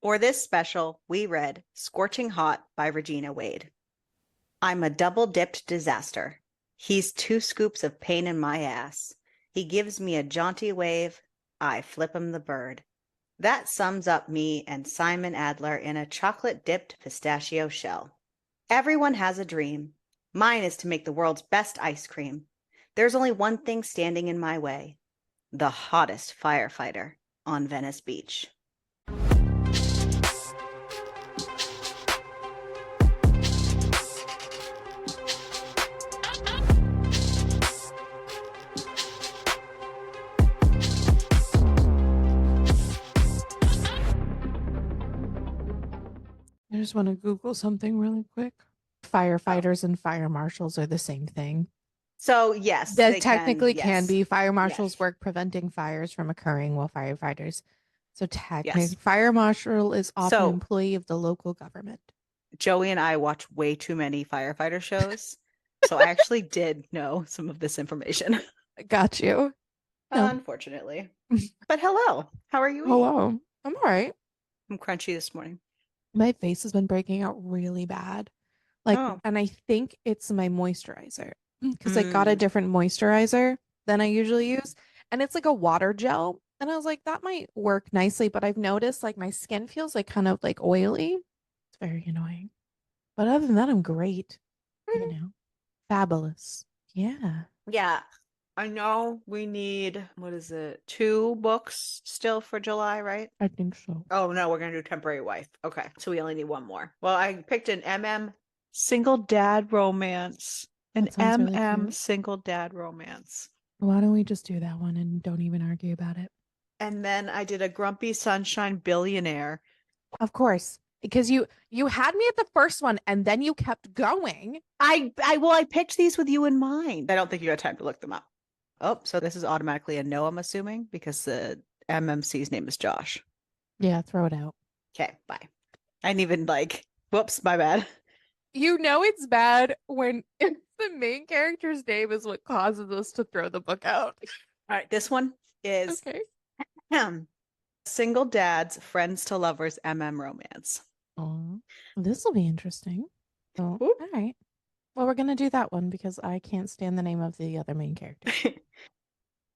For this special, we read Scorching Hot by Regina Wade. I'm a double-dipped disaster. He's 2 scoops of pain in my ass. He gives me a jaunty wave. I flip him the bird. That sums up me and Simon Adler in a chocolate-dipped pistachio shell. Everyone has a dream. Mine is to make the world's best ice cream. There's only one thing standing in my way. The hottest firefighter on Venice Beach. I just want to Google something really quick. Firefighters and fire marshals are the same thing. So, yes, That they technically can yes. be. Fire marshals Yes. work preventing fires from occurring while firefighters. So technically, Yes. fire marshal is often So, employee of the local government. Joey and I watch way too many firefighter shows. So I actually did know some of this information. Got you. No. Unfortunately. But hello. How are you? Hello. I'm all right. I'm crunchy this morning. My face has been breaking out really bad. Like, Oh. and I think it's my moisturizer because I got a different moisturizer than I usually use. And it's like a water gel. And I was like, that might work nicely. But I've noticed like my skin feels like kind of like oily. It's very annoying. But other than that, I'm great. You know, fabulous. Yeah. Yeah. I know we need, what is it, 2 books still for July, right? I think so. Oh, no, we're going to do Temporary Wife. Okay. So we only need one more. Well, I picked an MM single dad romance. An That sounds really MM cute. single dad romance. Why don't we just do that one and don't even argue about it? And then I did a Grumpy Sunshine Billionaire. Of course, because you had me at the first one and then you kept going. I picked these with you in mind. I don't think you had time to look them up. Oh, so this is automatically a no, I'm assuming, because the MMC's name is Josh. Yeah, throw it out. Okay, bye. I didn't even whoops, my bad. You know it's bad when it's the main character's name is what causes us to throw the book out. All right, this one is Okay. Single Dads, Friends to Lovers, MM Romance. Oh, this will be interesting. Oh, Oop. all right. Well, we're gonna do that one because I can't stand the name of the other main character.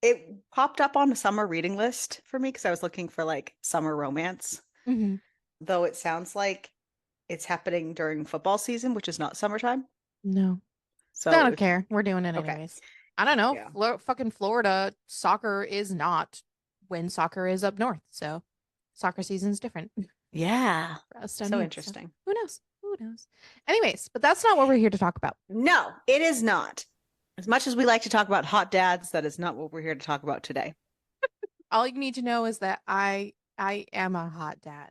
It popped up on a summer reading list for me because I was looking for summer romance. Mm-hmm. Though it sounds like it's happening during football season, which is not summertime. No, So I don't care. We're doing it okay. anyways. I don't know. Yeah. Fucking Florida soccer is not when soccer is up north, so soccer season's different. Yeah. For us down So here, interesting. who knows? Who knows? Anyways, but that's not what we're here to talk about. No, it is not. As much as we like to talk about hot dads, that is not what we're here to talk about today. All you need to know is that I am a hot dad.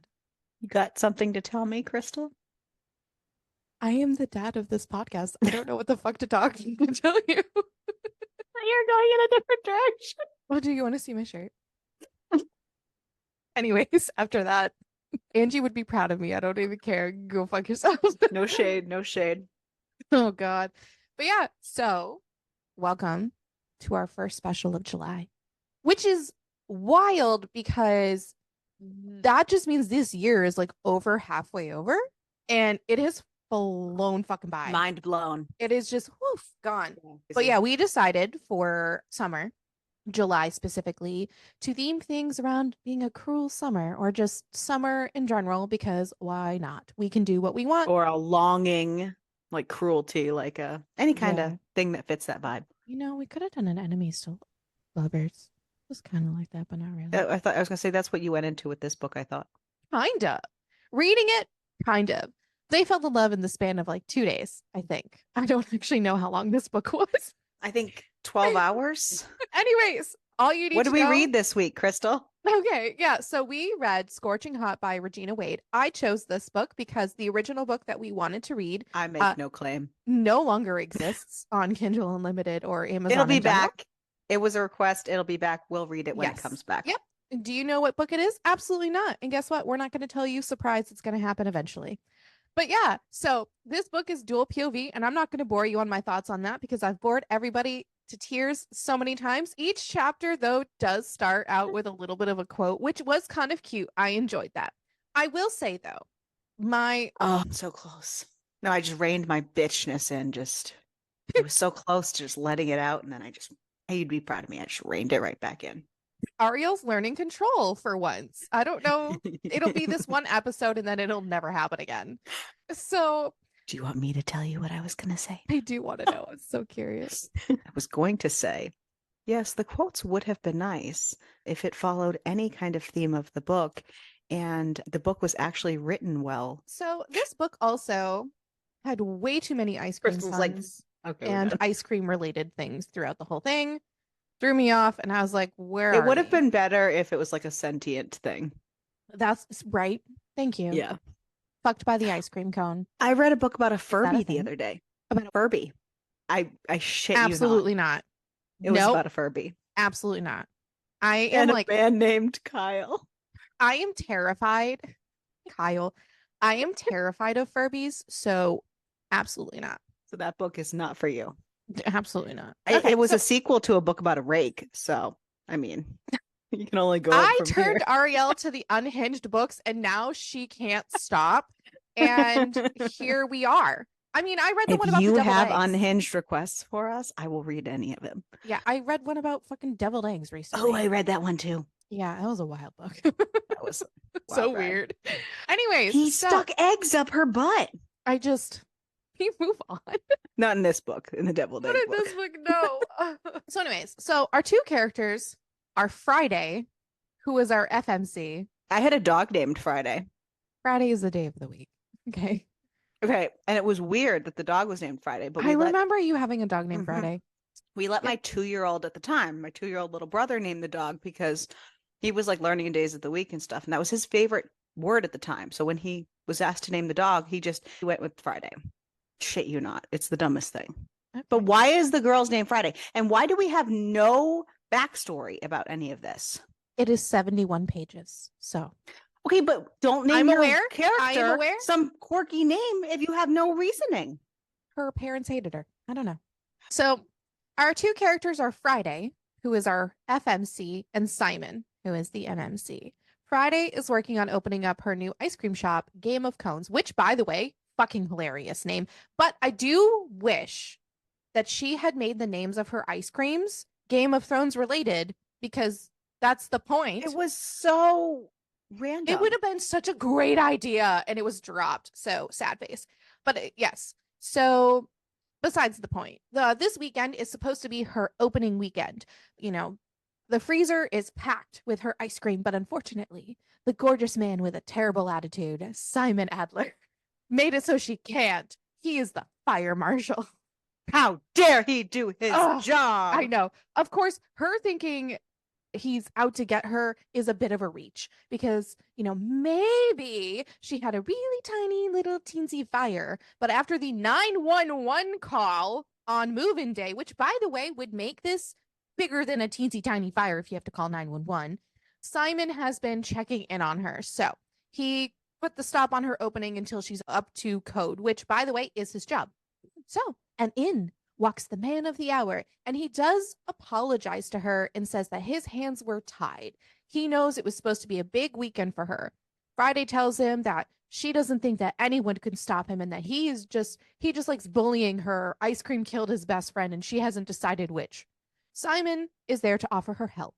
You got something to tell me, Crystal? I am the dad of this podcast. I don't know what the fuck to talk to tell you. You're going in a different direction. Well, do you want to see my shirt? Anyways, after that, Angie would be proud of me. I don't even care. Go fuck yourself. No shade, no shade. Oh God. But yeah, so welcome to our first special of July, which is wild because that just means this year is like over halfway over and it has blown fucking by. Mind blown. It is just woof, gone. But yeah, we decided for summer, July specifically, to theme things around being a cruel summer or just summer in general because why not? We can do what we want. Or a longing, cruelty, any kind of thing that fits that vibe. You know, we could have done an enemies to lovers. It was kind of like that, but not really. I thought I was gonna say that's what you went into with this book, I thought. Kind of. Reading it, kind of. They fell in love in the span of like 2 days, I think. I don't actually know how long this book was. I think 12 hours. Anyways, all you need What to did we know... read this week, Crystal? Okay, yeah. So we read Scorching Hot by Regina Wade. I chose this book because the original book that we wanted to read I make no claim. No longer exists on Kindle Unlimited or Amazon. It'll be back. It was a request. It'll be back. We'll read it when it Yes. comes back. Yep. Do you know what book it is? Absolutely not. And guess what? We're not going to tell you. Surprise, it's going to happen eventually. But yeah, so this book is dual POV, and I'm not going to bore you on my thoughts on that because I've bored everybody to tears so many times. Each chapter, though, does start out with a little bit of a quote, which was kind of cute. I enjoyed that. I will say though, my Oh, so close. No, I just reined my bitchness in. Just it was so close to just letting it out, and then hey, you'd be proud of me. I just reined it right back in. Ariel's learning control for once. I don't know. It'll be this one episode and then it'll never happen again. So Do you want me to tell you what I was going to say? I do want to know. I'm so curious. I was going to say, yes, the quotes would have been nice if it followed any kind of theme of the book, and the book was actually written well. So this book also had way too many ice cream Crystal's like, puns okay, we're and done. ice cream related things throughout the whole thing. Threw me off, and I was like, where It are would have we? been better if it was like a sentient thing. That's right. Thank you. Yeah. Fucked by the ice cream cone. I read a book about a Is that a Furby the thing? other day. About a Furby. I shit you not. Absolutely not. It was Nope. about a Furby. Absolutely not. I am And a like, man named Kyle. I am terrified. Kyle, I am terrified of Furbies, so absolutely not. So that book is not for you. Absolutely not. It was a sequel to a book about a rake. So, I mean, you can only go up I from turned here. Ariel to the unhinged books and now she can't stop. And here we are. I mean, I read the If one about the you deviled have eggs. unhinged requests for us, I will read any of them. Yeah, I read one about fucking deviled eggs Oh, recently. I read that one too. Yeah, that was a wild book. That was So wild ride. weird. Anyways, He stuck eggs up her butt. Can you move on? Not in this book, in the deviled Not egg in book. this book, no. So anyways, so our two characters are Friday, who is our FMC. I had a dog named Friday. Friday is the day of the week. Okay. Okay, and it was weird that the dog was named Friday, but I remember you having a dog named Friday. We let Yep. my 2-year-old at the time, my 2-year-old little brother name the dog because he was like learning in days of the week and stuff. And that was his favorite word at the time. So when he was asked to name the dog, he went with Friday. Shit you not. It's the dumbest thing. Okay. But why is the girl's name Friday? And why do we have no backstory about any of this? It is 71 pages. So Okay, but don't name I'm your aware. character I am aware. some quirky name if you have no reasoning. Her parents hated her. I don't know. So our two characters are Friday, who is our FMC, and Simon, who is the MMC. Friday is working on opening up her new ice cream shop, Game of Cones, which, by the way, fucking hilarious name. But I do wish that she had made the names of her ice creams Game of Thrones related, because that's the point. It was so random. It would have been such a great idea, and it was dropped. So sad face. But yes. So besides the point, this weekend is supposed to be her opening weekend. You know, the freezer is packed with her ice cream, but unfortunately, the gorgeous man with a terrible attitude, Simon Adler, made it so she can't. He is the fire marshal. How dare he do his job? I know. Of course, her thinking he's out to get her is a bit of a reach because, you know, maybe she had a really tiny little teensy fire, but after the 911 call on move-in day, which by the way would make this bigger than a teensy tiny fire if you have to call 911, Simon has been checking in on her. So he put the stop on her opening until she's up to code, which by the way is his job. So, and in walks the man of the hour, and he does apologize to her and says that his hands were tied. He knows it was supposed to be a big weekend for her. Friday tells him that she doesn't think that anyone could stop him and that he just likes bullying her. Ice cream killed his best friend and she hasn't decided which. Simon is there to offer her help.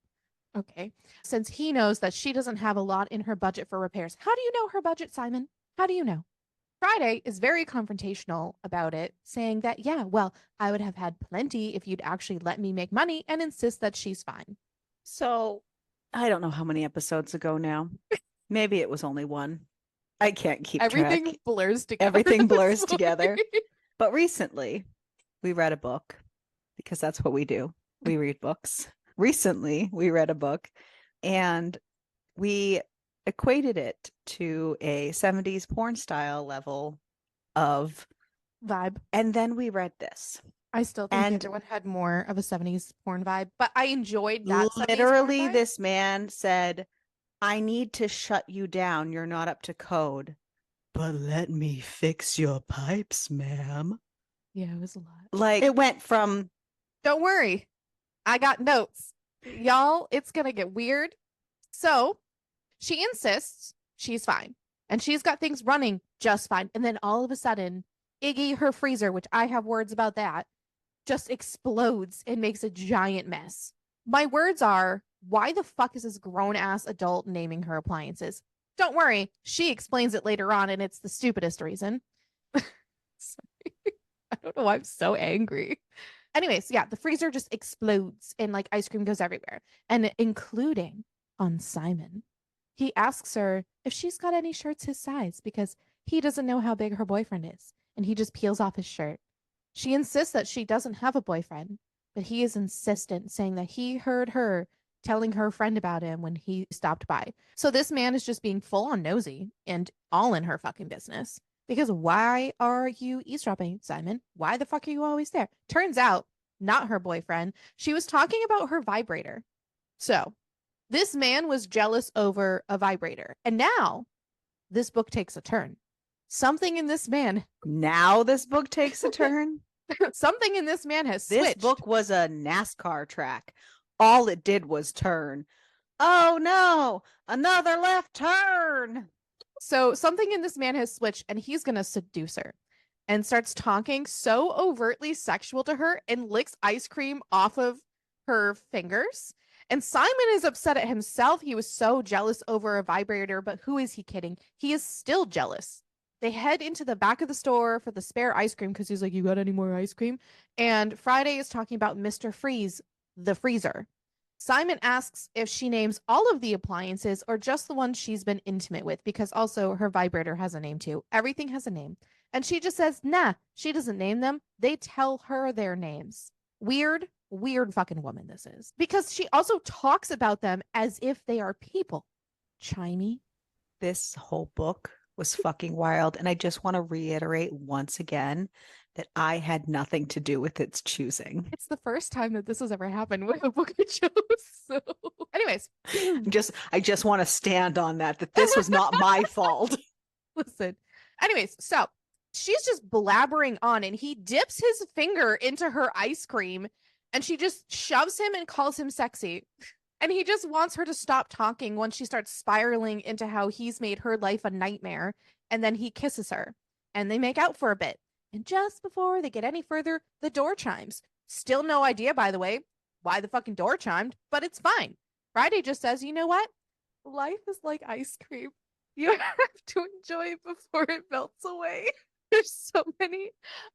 Okay. Since he knows that she doesn't have a lot in her budget for repairs. How do you know her budget, Simon? How do you know? Friday is very confrontational about it, saying that, yeah, well, I would have had plenty if you'd actually let me make money, and insist that she's fine. So I don't know how many episodes ago now. Maybe it was only one. I can't keep Everything track. blurs together. Everything blurs together. But recently, we read a book because that's what we do. We read books. Recently, we read a book and we equated it to a 70s porn style level of vibe. And then we read this. I still think the other one had more of a 70s porn vibe, but I enjoyed that. Literally, this man said, I need to shut you down. You're not up to code. But let me fix your pipes, ma'am. Yeah, it was a lot. Like, it went from... Don't worry. I got notes. Y'all, it's going to get weird. So she insists she's fine. and she's got things running just fine. And then all of a sudden, Iggy, her freezer, which I have words about that, just explodes and makes a giant mess. My words are, why the fuck is this grown ass adult naming her appliances? Don't worry, she explains it later on, and it's the stupidest reason. Sorry. I don't know why I'm so angry. Anyways, yeah, the freezer just explodes and like ice cream goes everywhere, and including on Simon. He asks her if she's got any shirts his size because he doesn't know how big her boyfriend is, and he just peels off his shirt. She insists that she doesn't have a boyfriend, but he is insistent, saying that he heard her telling her friend about him when he stopped by. So this man is just being full on nosy and all in her fucking business. Because why are you eavesdropping, Simon? Why the fuck are you always there? Turns out, not her boyfriend. She was talking about her vibrator. So this man was jealous over a vibrator. And now this book takes a turn. Something in this man. Now this book takes a turn. Something in this man has This switched. book was a NASCAR track. All it did was turn. Oh no, another left turn. So something in this man has switched, and he's going to seduce her and starts talking so overtly sexual to her and licks ice cream off of her fingers. And Simon is upset at himself. He was so jealous over a vibrator, but who is he kidding? He is still jealous. They head into the back of the store for the spare ice cream because he's like, you got any more ice cream? And Friday is talking about Mr. Freeze, the freezer. Simon asks if she names all of the appliances or just the ones she's been intimate with, because also her vibrator has a name too. Everything has a name. And she just says, nah, she doesn't name them. They tell her their names. Weird, weird fucking woman this is. Because she also talks about them as if they are people. Chimey. This whole book was fucking wild. And I just want to reiterate once again that I had nothing to do with its choosing. It's the first time that this has ever happened with a book I chose. So, anyways, I just want to stand on that this was not my fault. Listen. Anyways, so she's just blabbering on, and he dips his finger into her ice cream, and she just shoves him and calls him sexy. And he just wants her to stop talking once she starts spiraling into how he's made her life a nightmare. And then he kisses her, and they make out for a bit. And just before they get any further, the door chimes. Still no idea, by the way, why the fucking door chimed, but it's fine. Friday just says, you know what? Life is like ice cream. You have to enjoy it before it melts away. There's so many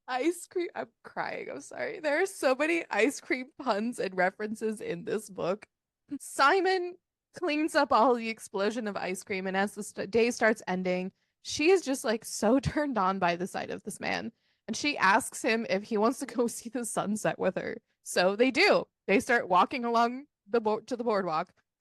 ice cream. I'm crying. I'm sorry. There are so many ice cream puns and references in this book. Simon cleans up all the explosion of ice cream, and as the day starts ending, she is just like so turned on by the sight of this man. And she asks him if he wants to go see the sunset with her. So they do. They start walking along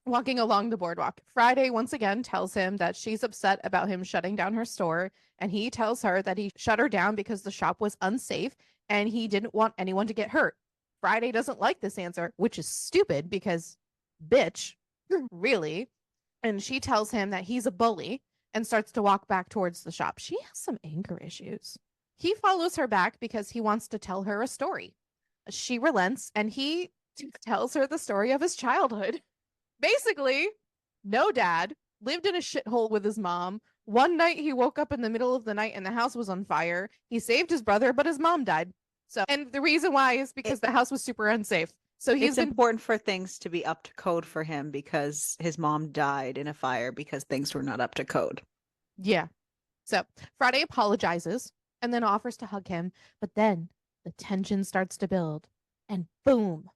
walking along the boardwalk. Friday once again tells him that she's upset about him shutting down her store, and he tells her that he shut her down because the shop was unsafe and he didn't want anyone to get hurt. Friday doesn't like this answer, which is stupid because bitch, really. And she tells him that he's a bully and starts to walk back towards the shop. She has some anger issues. He follows her back because he wants to tell her a story. She relents, and he tells her the story of his childhood. Basically, no dad, lived in a shithole with his mom. One night he woke up in the middle of the night and the house was on fire. He saved his brother, but his mom died. So, and the reason why is because the house was super unsafe. So it's important for things to be up to code for him because his mom died in a fire because things were not up to code. Yeah. So Friday apologizes and then offers to hug him, but then the tension starts to build and boom,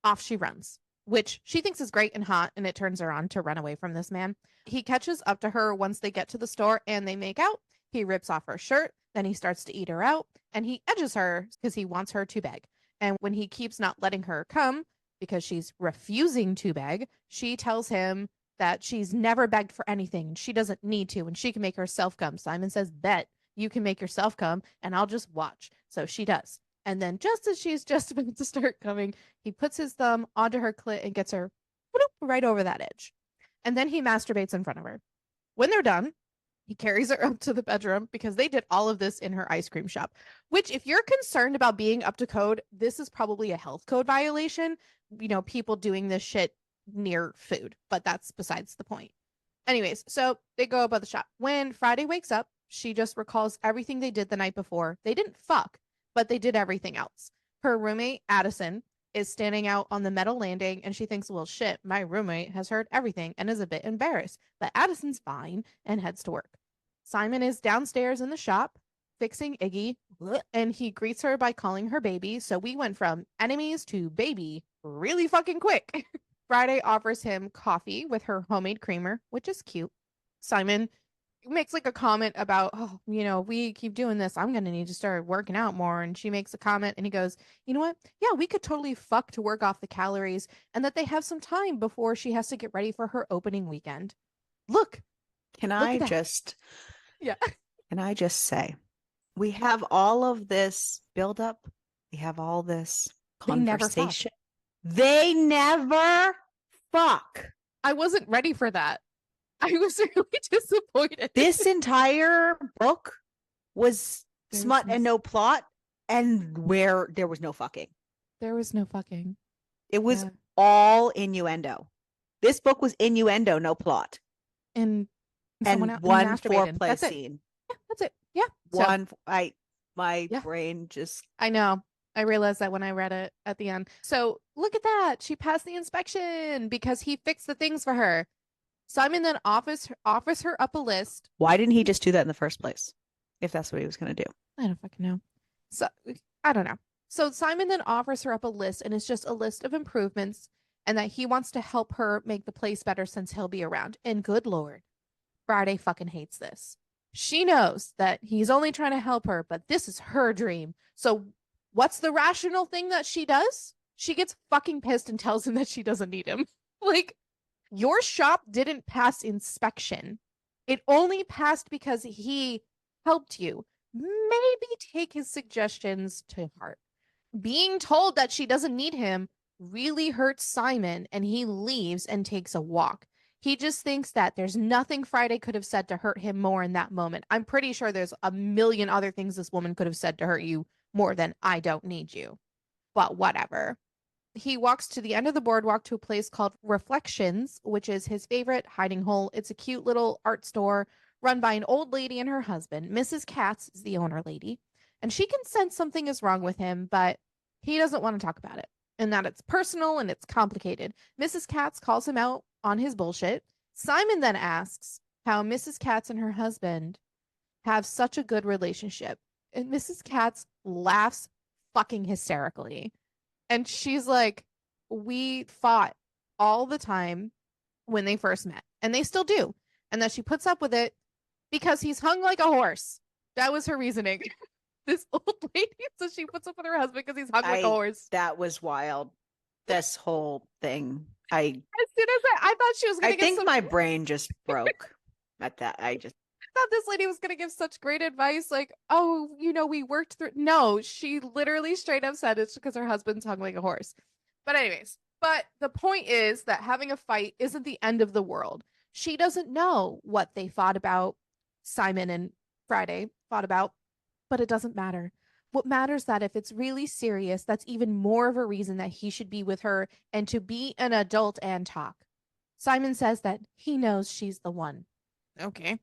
off she runs, which she thinks is great and hot, and it turns her on to run away from this man. He catches up to her once they get to the store and they make out. He rips off her shirt, then he starts to eat her out, and he edges her because he wants her to beg. And when he keeps not letting her come because she's refusing to beg, she tells him that she's never begged for anything and she doesn't need to and she can make herself come. Simon says, bet you can make yourself come and I'll just watch. So she does. And then just as she's just about to start coming, he puts his thumb onto her clit and gets her right over that edge. And then he masturbates in front of her. When they're done, he carries her up to the bedroom because they did all of this in her ice cream shop, which if you're concerned about being up to code, this is probably a health code violation. You know, people doing this shit near food, but that's besides the point. Anyways, so they go about the shop. When Friday wakes up, she just recalls everything they did the night before. They didn't fuck, but they did everything else. Her roommate, Addison, is standing out on the metal landing and she thinks, well, shit, my roommate has heard everything and is a bit embarrassed. But Addison's fine and heads to work. Simon is downstairs in the shop fixing Iggy and he greets her by calling her baby. So we went from enemies to baby really fucking quick. Friday offers him coffee with her homemade creamer, which is cute. Simon makes like a comment about, oh, we keep doing this. I'm going to need to start working out more. And she makes a comment and he goes, you know what? Yeah, we could totally fuck to work off the calories and that they have some time before she has to get ready for her opening weekend. Look, Can look I at that. just, Yeah. can I just say, we have all of this buildup. We have all this conversation. They never fuck. I wasn't ready for that. I was really disappointed. This entire book was smut and no plot, and where there was no fucking. There was no fucking. It was all innuendo. This book was innuendo, no plot. And one foreplay scene. Yeah, that's it. Yeah. My brain just. I know. I realized that when I read it at the end. So look at that. She passed the inspection because he fixed the things for her. Simon then offers her up a list. Why didn't he just do that in the first place? If that's what he was going to do. I don't fucking know. So I don't know. So Simon then offers her up a list and it's just a list of improvements and that he wants to help her make the place better since he'll be around. And good Lord, Friday fucking hates this. She knows that he's only trying to help her, but this is her dream. So what's the rational thing that she does? She gets fucking pissed and tells him that she doesn't need him. Like, your shop didn't pass inspection. It only passed because he helped you. Maybe take his suggestions to heart. Being told that she doesn't need him really hurts Simon and he leaves and takes a walk. He just thinks that there's nothing Friday could have said to hurt him more in that moment. I'm pretty sure there's a million other things this woman could have said to hurt you more than I don't need you. But whatever. He walks to the end of the boardwalk to a place called Reflections, which is his favorite hiding hole. It's a cute little art store run by an old lady and her husband. Mrs. Katz is the owner lady, and she can sense something is wrong with him, but he doesn't want to talk about it and that it's personal and it's complicated. Mrs. Katz calls him out on his bullshit. Simon then asks how Mrs. Katz and her husband have such a good relationship. And Mrs. Katz laughs fucking hysterically. And she's like, we fought all the time when they first met. And they still do. And that she puts up with it because he's hung like a horse. That was her reasoning. This old lady, so she puts up with her husband because he's hung like a horse. That was wild. This whole thing. As soon as I thought she was going to I think my brain just broke at that. I thought this lady was going to give such great advice. Like, oh, we worked through. No, she literally straight up said it's because her husband's hung like a horse. But anyways, the point is that having a fight isn't the end of the world. She doesn't know what they fought about, Simon and Friday fought about, but it doesn't matter. What matters that if it's really serious, that's even more of a reason that he should be with her and to be an adult and talk. Simon says that he knows she's the one. Okay.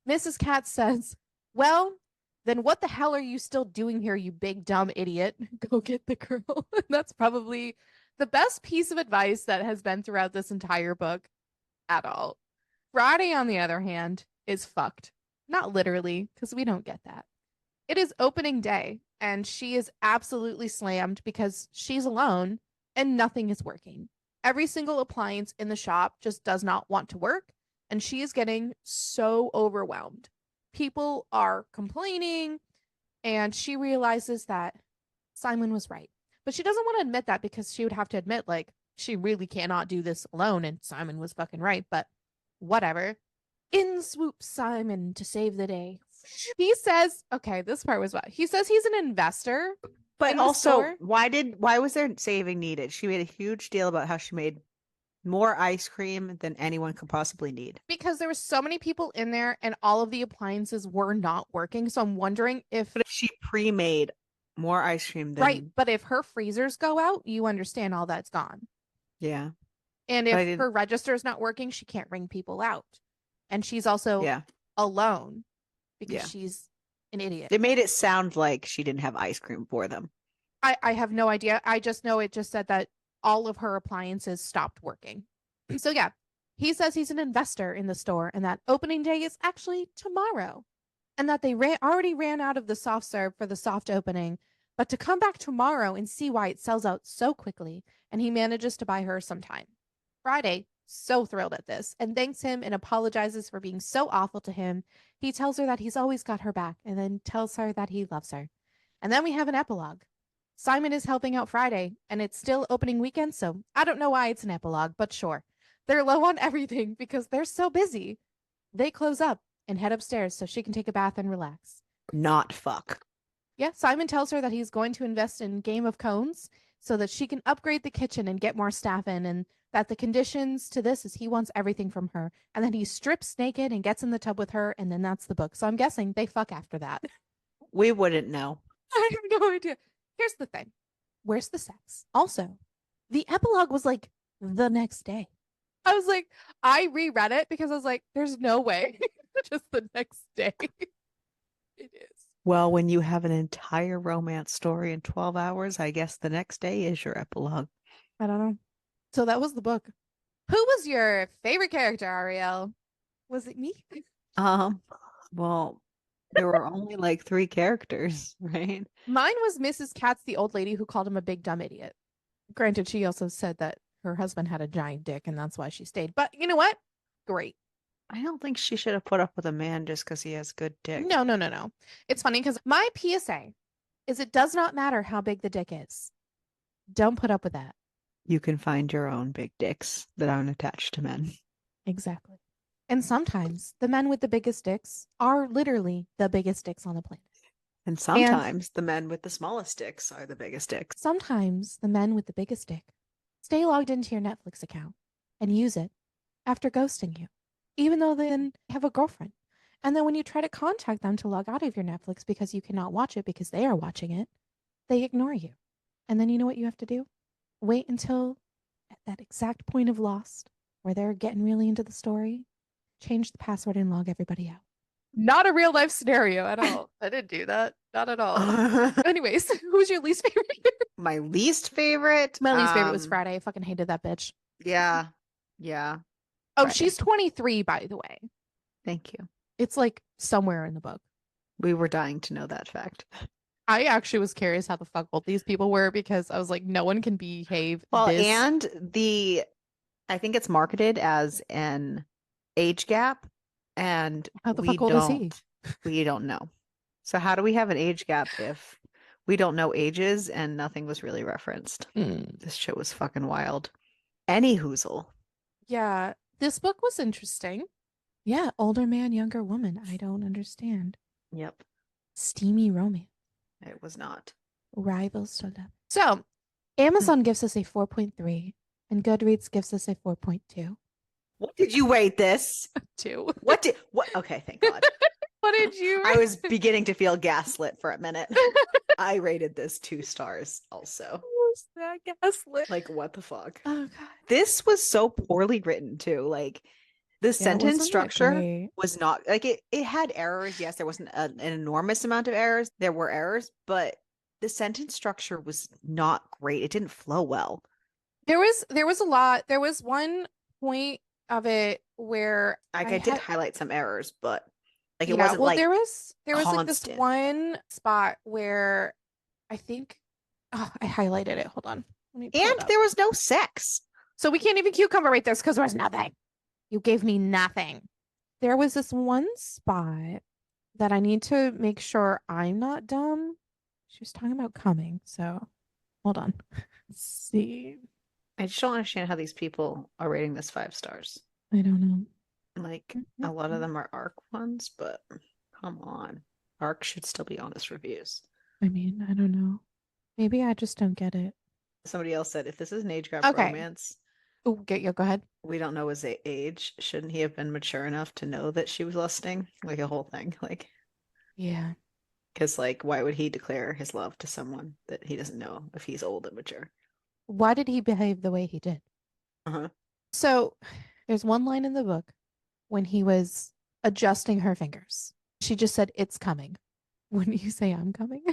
Mrs. Katz says, well, then what the hell are you still doing here, you big dumb idiot? Go get the girl. That's probably the best piece of advice that has been throughout this entire book at all. Friday, on the other hand, is fucked. Not literally, because we don't get that. It is opening day, and she is absolutely slammed because she's alone and nothing is working. Every single appliance in the shop just does not want to work, and she is getting so overwhelmed. People are complaining, and she realizes that Simon was right. But she doesn't want to admit that because she would have to admit, like, she really cannot do this alone, and Simon was fucking right, but whatever. In swoops Simon to save the day. He says, okay, this part was what he says he's an investor. But also, why was there saving needed? She made a huge deal about how she made more ice cream than anyone could possibly need. Because there were so many people in there and all of the appliances were not working. So I'm wondering if she pre-made more ice cream than right. But if her freezers go out, you understand all that's gone. Yeah. And if her register is not working, she can't ring people out. And she's also Yeah. alone because Yeah. she's an idiot. They made it sound like she didn't have ice cream for them. I have no idea. I just know it just said that all of her appliances stopped working. So yeah, he says he's an investor in the store and that opening day is actually tomorrow and that they already ran out of the soft serve for the soft opening, but to come back tomorrow and see why it sells out so quickly and he manages to buy her some time. Friday, so thrilled at this and thanks him and apologizes for being so awful to him. He tells her that he's always got her back and then tells her that he loves her. And then we have an epilogue. Simon is helping out Friday, and it's still opening weekend, so I don't know why it's an epilogue, but sure. They're low on everything because they're so busy. They close up and head upstairs so she can take a bath and relax. Not fuck. Yeah, Simon tells her that he's going to invest in Game of Cones so that she can upgrade the kitchen and get more staff in, and that the conditions to this is he wants everything from her. And then he strips naked and gets in the tub with her, and then that's the book. So I'm guessing they fuck after that. We wouldn't know. I have no idea. Here's the thing. Where's the sex? Also, the epilogue was like the next day. I was like, I reread it because I was like, there's no way. Just the next day. It is. Well, when you have an entire romance story in 12 hours, I guess the next day is your epilogue. I don't know. So that was the book. Who was your favorite character, Ariel? Was it me? Um, well, there were only like 3 characters, right? Mine was Mrs. Katz, the old lady who called him a big dumb idiot. Granted, she also said that her husband had a giant dick and that's why she stayed. But you know what? Great. I don't think she should have put up with a man just because he has good dick. No, no, no, no. It's funny because my PSA is it does not matter how big the dick is. Don't put up with that. You can find your own big dicks that aren't attached to men. Exactly. And sometimes the men with the biggest dicks are literally the biggest dicks on the planet. And And sometimes the men with the smallest dicks are the biggest dicks. sometimes the men with the biggest dick stay logged into your Netflix account and use it after ghosting you, even though they then have a girlfriend. And then when you try to contact them to log out of your Netflix because you cannot watch it because they are watching it, they ignore you. And then you know what you have to do? Wait until at that exact point of Lost where they're getting really into the story, change the password and log everybody out. Not a real life scenario at all. I didn't do that. Not at all. Anyways, who's your least favorite? My least favorite. My least favorite was Friday. I fucking hated that bitch. Yeah. Yeah. Oh, Friday. she's 23, by the way. Thank you. It's like somewhere in the book. We were dying to know that fact. I actually was curious how the fuck old these people were because I was like, no one can behave Well, this. and I think it's marketed as an age gap, and How the fuck old is he? we don't know. So how do we have an age gap if we don't know ages and nothing was really referenced? This shit was fucking wild. Any hoozle. Yeah, this book was interesting. Yeah, older man, younger woman. I don't understand. Yep, Steamy romance. it was not. Rivals to love. So, Amazon gives us a 4.3 and Goodreads gives us a 4.2. What did you rate this? 2. What? Okay, thank God. What did you I was beginning to feel gaslit for a minute. I rated this 2 stars also. was that gaslit? Like, what the fuck? Oh god. This was so poorly written too. Like the sentence wasn't that structure great? was not like it had errors. Yes, there wasn't an enormous amount of errors. There were errors, but the sentence structure was not great. It didn't flow well. There was a lot. There was one point of it where Like I did highlight some errors, but like it yeah, wasn't well like there was like this constant. one spot where I think I highlighted it. Hold on. Let me pull it And up. there was no sex. So we can't even cucumber rate this because there was nothing. You gave me nothing. There was this one spot that I need to make sure I'm not dumb. She was talking about coming, so hold on. Let's see. I just don't understand how these people are rating this 5 stars. I don't know. Like a lot of them are ARC ones, but come on. ARC should still be honest reviews. I mean, I don't know. Maybe I just don't get it. Somebody else said if this is an age gap Okay. romance, Oh, go ahead. we don't know his age. Shouldn't he have been mature enough to know that she was lusting? Like a whole thing. Like, Yeah. because like, why would he declare his love to someone that he doesn't know if he's old and mature? Why did he behave the way he did? Uh-huh. So there's one line in the book when he was adjusting her fingers. She just said, "It's coming." Wouldn't you say I'm coming?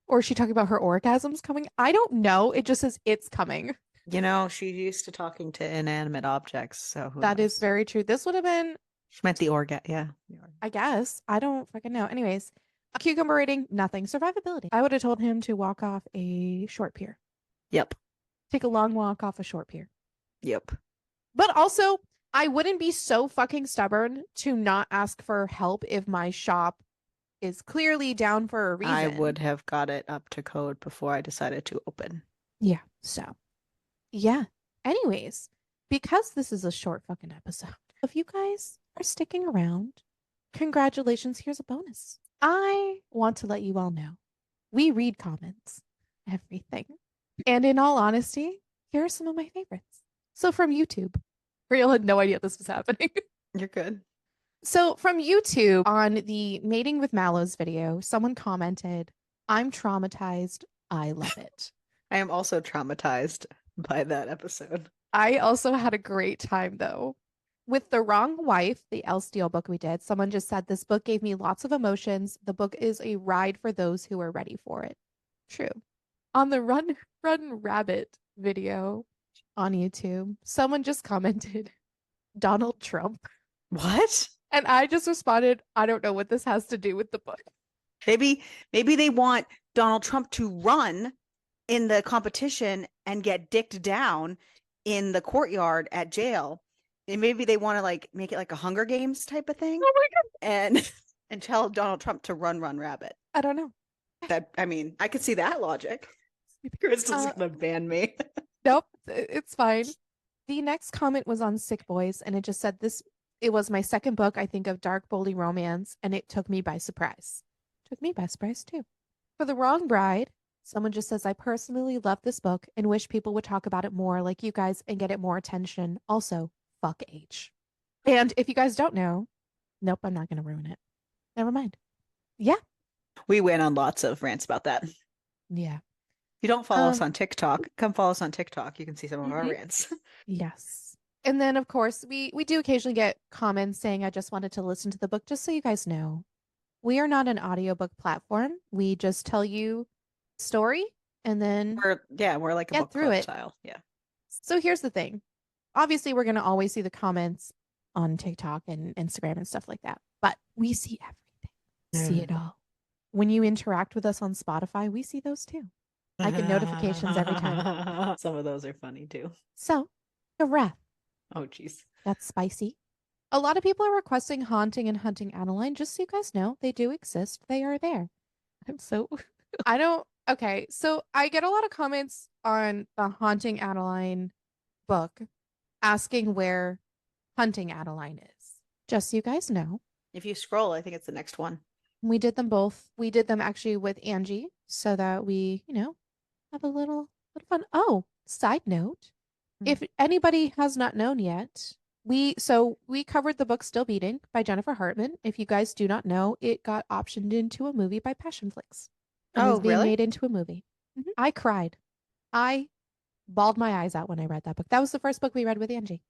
Or is she talking about her orgasms coming? I don't know. It just says it's coming. She's used to talking to inanimate objects, so who That is knows? very true. This would have been, She meant the organ. Yeah. I guess. I don't fucking know. Anyways, a cucumber rating, nothing. Survivability. I would have told him to walk off a short pier. Yep. Take a long walk off a short pier. Yep. But also, I wouldn't be so fucking stubborn to not ask for help if my shop is clearly down for a reason. I would have got it up to code before I decided to open. Yeah. So, yeah. Anyways, because this is a short fucking episode, if you guys are sticking around, congratulations. Here's a bonus. I want to let you all know we read comments, everything. And in all honesty, here are some of my favorites. So from YouTube, Real had no idea this was happening. You're good. So from YouTube on the Mating with Mallows video, someone commented, "I'm traumatized. I love it." I am also traumatized by that episode. I also had a great time though. With The Wrong Wife, the Elle Steele book we did, someone just said, "This book gave me lots of emotions. The book is a ride for those who are ready for it." True. On the Run Rabbit video on YouTube, someone just commented, "Donald Trump." What? And I just responded, "I don't know what this has to do with the book." Maybe they want Donald Trump to run in the competition and get dicked down in the courtyard at jail. And maybe they want to like make it like a Hunger Games type of thing. Oh my God. And tell Donald Trump to run rabbit. I don't know. I could see that logic. Crystal's gonna ban me. Nope, it's fine. The next comment was on Sick Boys, and it just said it was my second book, I think, of dark, boldy romance, and it took me by surprise. Took me by surprise, too. For The Wrong Bride, someone just says, "I personally love this book and wish people would talk about it more like you guys and get it more attention. Also, fuck H." And if you guys don't know, nope, I'm not going to ruin it. Never mind. Yeah. We went on lots of rants about that. Yeah. If you don't follow us on TikTok, come follow us on TikTok. You can see some of our rants. Yes. And then of course we do occasionally get comments saying, "I just wanted to listen to the book." Just so you guys know, we are not an audiobook platform. We just tell you story and then we're like a get book through club it. style. Yeah. So here's the thing. Obviously, we're going to always see the comments on TikTok and Instagram and stuff like that, but we see everything. See it all. When you interact with us on Spotify, we see those too. I get notifications every time. Some of those are funny too. So, a wrap. Oh, geez. That's spicy. A lot of people are requesting Haunting and Hunting Adeline. Just so you guys know, they do exist. They are there. I don't, okay. So I get a lot of comments on the Haunting Adeline book asking where Hunting Adeline is. Just so you guys know. If you scroll, I think it's the next one. We did them both. We did them actually with Angie so that we, have a little fun. Oh, side note. If anybody has not known yet, we covered the book Still Beating by Jennifer Hartman. If you guys do not know, it got optioned into a movie by Passionflix. And is being made into a movie. I cried. I bawled my eyes out when I read that book. That was the first book we read with Angie.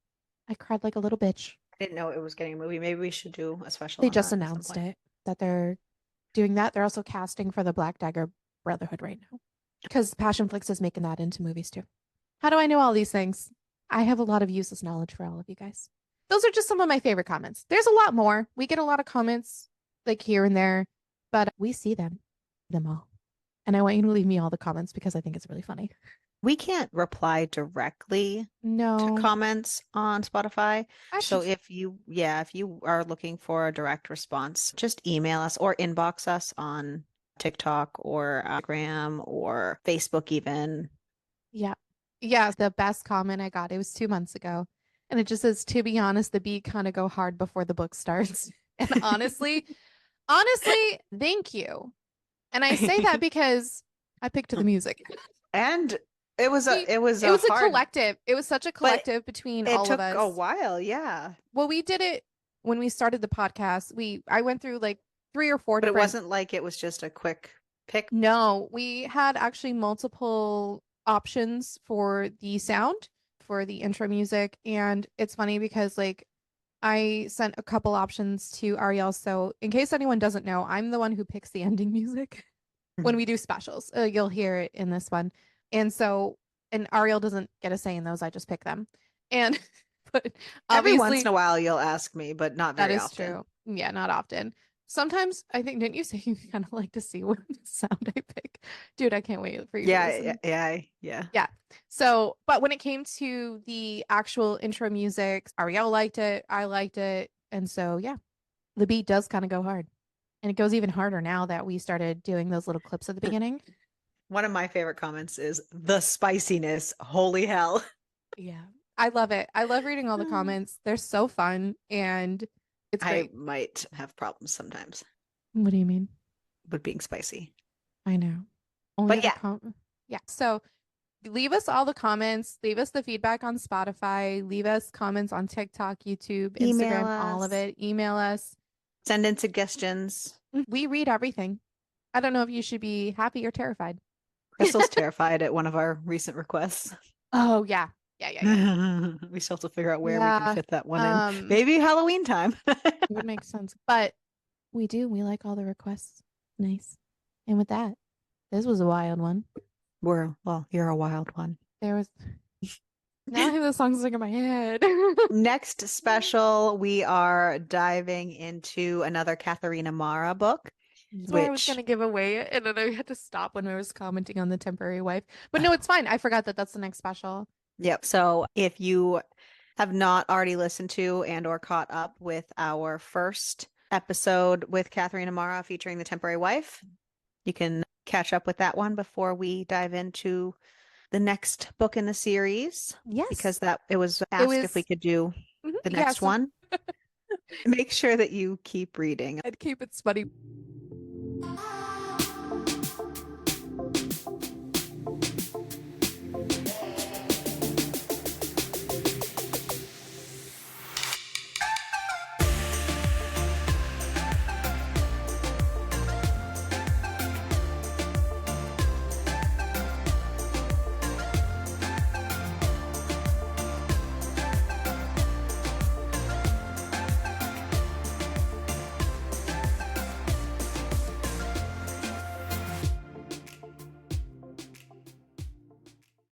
I cried like a little bitch. I didn't know it was getting a movie. Maybe we should do a special. They just announced it that they're doing that. They're also casting for the Black Dagger Brotherhood right now because Passionflix is making that into movies too. How do I know all these things? I have a lot of useless knowledge for all of you guys. Those are just some of my favorite comments. There's a lot more. We get a lot of comments like here and there, but we see them all. And I want you to leave me all the comments because I think it's really funny. We can't reply directly to comments on Spotify. So if you are looking for a direct response, just email us or inbox us on TikTok or Instagram or Facebook even. Yeah. Yeah, the best comment I got, it was 2 months ago. And it just says, "To be honest, the beat kind of go hard before the book starts." And honestly, thank you. And I say that because I picked the music. And it was a collective. It was such a collective between all of us. It took a while, yeah. Well, we did it when we started the podcast. I went through like 3 or 4 different. But it wasn't like it was just a quick pick. No, we had actually multiple options for the sound for the intro music. And it's funny because like I sent a couple options to Ariel. So, in case anyone doesn't know, I'm the one who picks the ending music when we do specials. You'll hear it in this one. And so, and Ariel doesn't get a say in those. I just pick them. And, but Every once in obviously, a while you'll ask me, but not that very is often. true. Yeah, not often. Sometimes I think, didn't you say you kind of like to see what sound I pick? Dude, I can't wait for you to Yeah, yeah, listen. yeah, yeah. Yeah. So, but when it came to the actual intro music, Ariel liked it. I liked it. And so, yeah, the beat does kind of go hard. And it goes even harder now that we started doing those little clips at the beginning. One of my favorite comments is the spiciness. Holy hell. Yeah. I love it. I love reading all the comments. They're so fun and it's I great. might have problems sometimes What do you mean? with being spicy. I know. Only But the yeah, Yeah. So leave us all the comments. Leave us the feedback on Spotify. Leave us comments on TikTok, YouTube, email Instagram, all of us, it. Email us. send in suggestions. We read everything. I don't know if you should be happy or terrified. Crystal's terrified at one of our recent requests. Oh, yeah. Yeah, yeah, yeah. We still have to figure out where we can Yeah. fit that one in. Um, Maybe Halloween time. it would make sense. But we do. We like all the requests. Nice. And with that, this was a wild one. Well, you're a wild one. There was now I have the song stuck in my head. Next special, we are diving into another Katharina Mara book, That's why I was which, gonna give away it, and then I had to stop when I was commenting on the temporary wife. But no, it's fine. I forgot that that's the next special. yep. So if you have not already listened to and or caught up with our first episode with Katharina Mara featuring the temporary wife, you can catch up with that one before we dive into the next book in the series, Yes, because that it was it asked if we was. could do Mhm. the Yeah, next so one. Make sure that you keep reading. I'd keep it smutty.